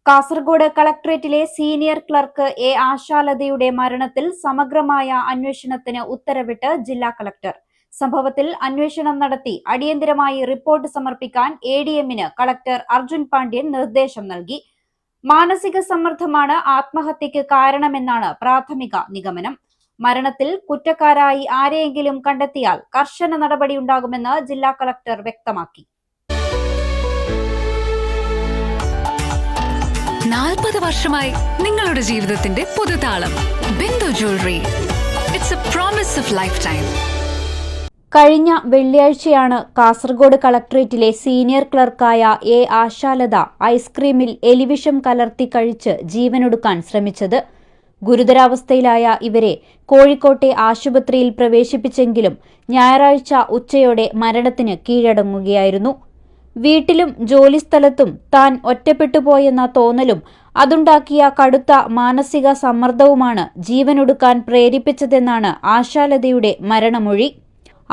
കാസർഗോഡ് കളക്ടറേറ്റിലെ senior clerk A ആശാലതയുടെ മരണത്തിൽ സമഗ്രമായ അന്വേഷണത്തിന് ഉത്തരവിട്ട് ജില്ലാ കളക്ടർ. സംഭവത്തിൽ അന്വേഷണം നടത്തി അടിയന്തരമായി റിപ്പോർട്ട് സമർപ്പിക്കാൻ എഡിഎമ്മിന് കളക്ടർ അർജുൻ പാണ്ഡ്യൻ നിർദ്ദേശം നൽകി. മാനസിക സമ്മർദ്ദമാണ് ആത്മഹത്യക്ക് കാരണമെന്നാണ് പ്രാഥമിക നിഗമനം. മരണത്തിൽ കുറ്റക്കാരായി ആരെയെങ്കിലും കണ്ടെത്തിയാൽ കർശന നടപടിയുണ്ടാകുമെന്ന് ജില്ലാ കളക്ടർ വ്യക്തമാക്കി. 40 വർഷമായി നിങ്ങളുടെ ജീവിതത്തിന്റെ പുതുതാളം. Bindu jewellery. It's a promise of lifetime. കഴിഞ്ഞ വെള്ളിയാഴ്ചയാണ് കാസർഗോഡ് കളക്ടറേറ്റിലെ സീനിയർ ക്ലർക്കായ എ ആശാലത ഐസ്ക്രീമിൽ എലിവിഷം കലർത്തി കഴിച്ച് ജീവനൊടുക്കാൻ ശ്രമിച്ചത്. ഗുരുതരാവസ്ഥയിലായ ഇവരെ കോഴിക്കോട്ടെ ആശുപത്രിയിൽ പ്രവേശിപ്പിച്ചെങ്കിലും ഞായറാഴ്ച ഉച്ചയോടെ മരണത്തിന് കീഴടങ്ങുകയായിരുന്നു. വീട്ടിലും ജോലിസ്ഥലത്തും താൻ ഒറ്റപ്പെട്ടുപോയെന്ന തോന്നലും അതുണ്ടാക്കിയ കടുത്ത മാനസിക സമ്മർദ്ദവുമാണ് ജീവനൊടുക്കാൻ പ്രേരിപ്പിച്ചതെന്നാണ് ആശാലതയുടെ മരണമൊഴി.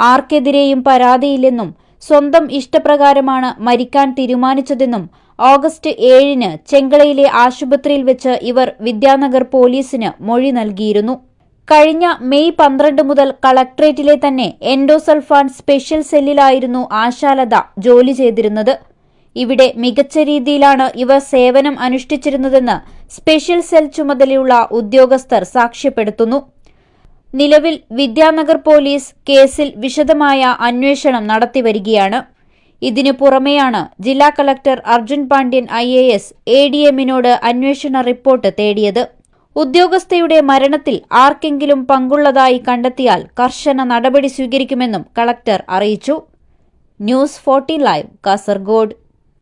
ആർക്കെതിരെയും പരാതിയില്ലെന്നും സ്വന്തം ഇഷ്ടപ്രകാരമാണ് മരിക്കാൻ തീരുമാനിച്ചതെന്നും ഓഗസ്റ്റ് 7-ന് ചെങ്കളയിലെ ആശുപത്രിയിൽ വെച്ച് ഇവർ വിദ്യാനഗർ പോലീസിന് മൊഴി നൽകിയിരുന്നു. കഴിഞ്ഞ മെയ് 12 മുതൽ കളക്ടറേറ്റിലെ തന്നെ എൻഡോസൾഫാൻ സ്പെഷ്യൽ സെല്ലിലായിരുന്നു ആശാലത ജോലി ചെയ്തിരുന്നത്. ഇവിടെ മികച്ച രീതിയിലാണ് ഇവർ സേവനം അനുഷ്ഠിച്ചിരുന്നതെന്ന് സ്പെഷ്യൽ സെൽ ചുമതലയുള്ള ഉദ്യോഗസ്ഥർ സാക്ഷ്യപ്പെടുത്തുന്നു. നിലവിൽ വിദ്യാനഗർ പോലീസ് കേസിൽ വിശദമായ അന്വേഷണം നടത്തിവരികയാണ്. ഇതിനു പുറമെയാണ് ജില്ലാ കളക്ടർ അർജുൻ പാണ്ഡ്യൻ IAS എഡിഎമ്മിനോട് അന്വേഷണ റിപ്പോർട്ട് തേടിയത്. ഉദ്യോഗസ്ഥയുടെ മരണത്തിൽ ആർക്കെങ്കിലും പങ്കുള്ളതായി കണ്ടെത്തിയാൽ കർശന നടപടി സ്വീകരിക്കുമെന്നും കളക്ടർ അറിയിച്ചു. News 14 live, Kasaragod.